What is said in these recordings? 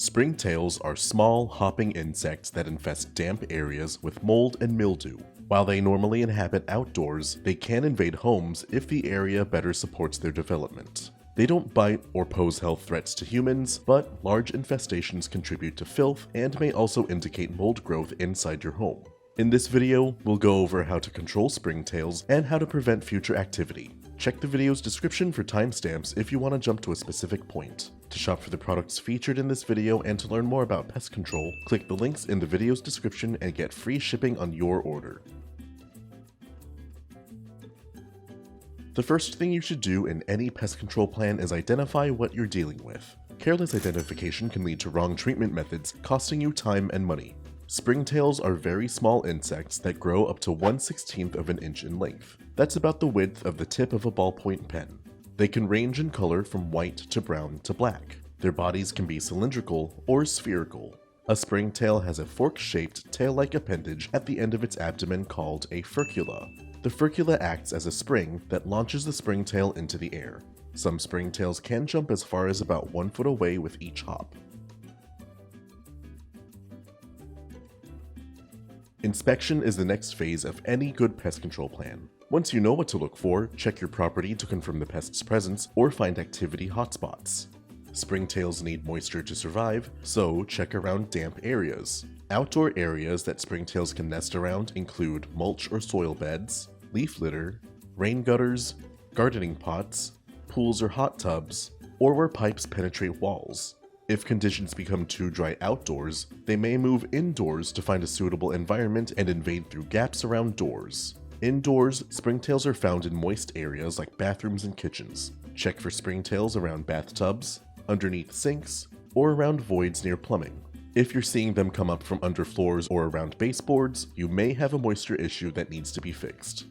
Springtails are small, hopping insects that infest damp areas with mold and mildew. While they normally inhabit outdoors, they can invade homes if the area better supports their development. They don't bite or pose health threats to humans, but large infestations contribute to filth and may also indicate mold growth inside your home. In this video, we'll go over how to control springtails and how to prevent future activity. Check the video's description for timestamps if you want to jump to a specific point. To shop for the products featured in this video and to learn more about pest control, click the links in the video's description and get free shipping on your order. The first thing you should do in any pest control plan is identify what you're dealing with. Careless identification can lead to wrong treatment methods, costing you time and money. Springtails are very small insects that grow up to 1/16 of an inch in length. That's about the width of the tip of a ballpoint pen. They can range in color from white to brown to black. Their bodies can be cylindrical or spherical. A springtail has a fork-shaped tail-like appendage at the end of its abdomen called a furcula. The furcula acts as a spring that launches the springtail into the air. Some springtails can jump as far as about 1 foot away with each hop. Inspection is the next phase of any good pest control plan. Once you know what to look for, check your property to confirm the pest's presence or find activity hotspots. Springtails need moisture to survive, so check around damp areas. Outdoor areas that springtails can nest around include mulch or soil beds, leaf litter, rain gutters, gardening pots, pools or hot tubs, or where pipes penetrate walls. If conditions become too dry outdoors, they may move indoors to find a suitable environment and invade through gaps around doors. Indoors, springtails are found in moist areas like bathrooms and kitchens. Check for springtails around bathtubs, underneath sinks, or around voids near plumbing. If you're seeing them come up from under floors or around baseboards, you may have a moisture issue that needs to be fixed.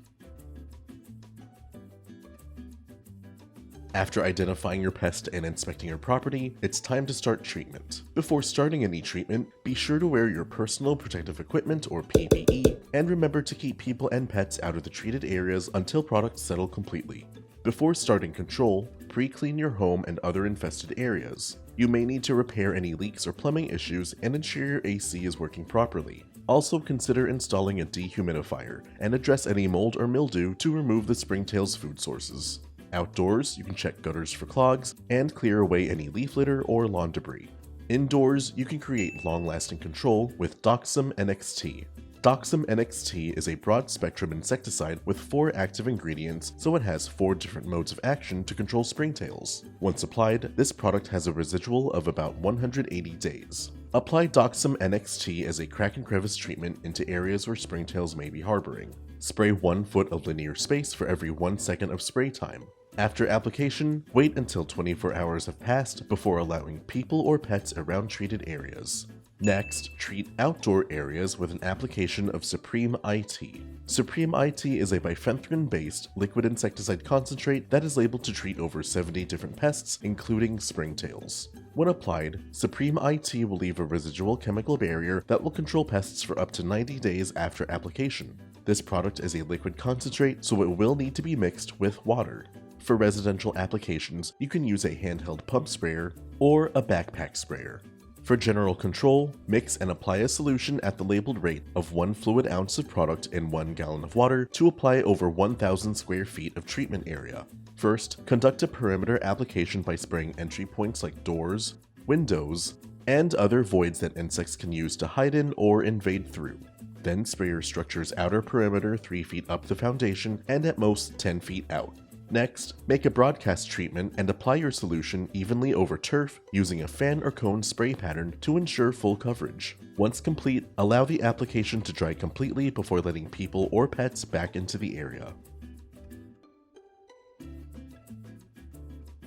After identifying your pest and inspecting your property, it's time to start treatment. Before starting any treatment, be sure to wear your personal protective equipment or PPE, and remember to keep people and pets out of the treated areas until products settle completely. Before starting control, pre-clean your home and other infested areas. You may need to repair any leaks or plumbing issues and ensure your AC is working properly. Also consider installing a dehumidifier and address any mold or mildew to remove the springtail's food sources. Outdoors, you can check gutters for clogs and clear away any leaf litter or lawn debris. Indoors, you can create long-lasting control with Doxem NXT. Doxem NXT is a broad-spectrum insecticide with 4 active ingredients, so it has 4 different modes of action to control springtails. Once applied, this product has a residual of about 180 days. Apply Doxem NXT as a crack and crevice treatment into areas where springtails may be harboring. Spray 1 foot of linear space for every 1 second of spray time. After application, wait until 24 hours have passed before allowing people or pets around treated areas. Next, treat outdoor areas with an application of Supreme IT. Supreme IT is a bifenthrin-based liquid insecticide concentrate that is labeled to treat over 70 different pests, including springtails. When applied, Supreme IT will leave a residual chemical barrier that will control pests for up to 90 days after application. This product is a liquid concentrate, so it will need to be mixed with water. For residential applications, you can use a handheld pump sprayer or a backpack sprayer. For general control, mix and apply a solution at the labeled rate of 1 fluid ounce of product in 1 gallon of water to apply over 1,000 square feet of treatment area. First, conduct a perimeter application by spraying entry points like doors, windows, and other voids that insects can use to hide in or invade through. Then spray your structure's outer perimeter 3 feet up the foundation and at most 10 feet out. Next, make a broadcast treatment and apply your solution evenly over turf using a fan or cone spray pattern to ensure full coverage. Once complete, allow the application to dry completely before letting people or pets back into the area.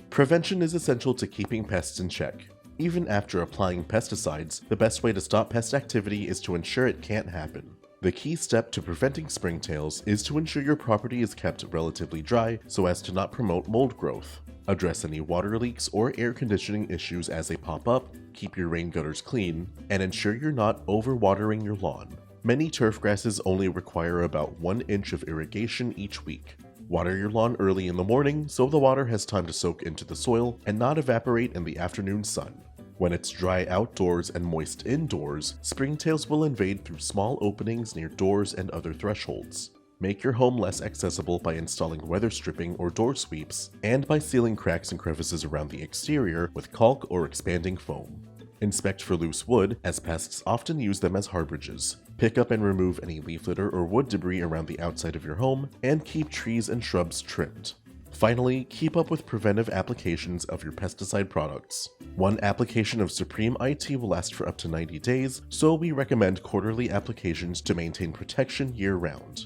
Prevention is essential to keeping pests in check. Even after applying pesticides, the best way to stop pest activity is to ensure it can't happen. The key step to preventing springtails is to ensure your property is kept relatively dry so as to not promote mold growth. Address any water leaks or air conditioning issues as they pop up, keep your rain gutters clean, and ensure you're not overwatering your lawn. Many turf grasses only require about 1 inch of irrigation each week. Water your lawn early in the morning so the water has time to soak into the soil and not evaporate in the afternoon sun. When it's dry outdoors and moist indoors, Springtails will invade through small openings near doors and other thresholds. Make your home less accessible by installing weather stripping or door sweeps, and by sealing cracks and crevices around the exterior with caulk or expanding foam. Inspect for loose wood, as pests often use them as harborages. Pick up and remove any leaf litter or wood debris around the outside of your home, and keep trees and shrubs trimmed. Finally, keep up with preventive applications of your pesticide products. One application of Supreme IT will last for up to 90 days, so we recommend quarterly applications to maintain protection year-round.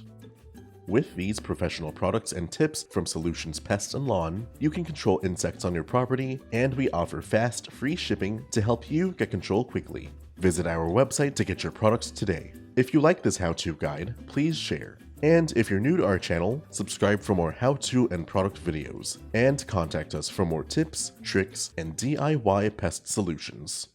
With these professional products and tips from Solutions Pest and Lawn, you can control insects on your property, and we offer fast, free shipping to help you get control quickly. Visit our website to get your products today. If you like this how-to guide, please share. And if you're new to our channel, subscribe for more how-to and product videos, and contact us for more tips, tricks, and DIY pest solutions.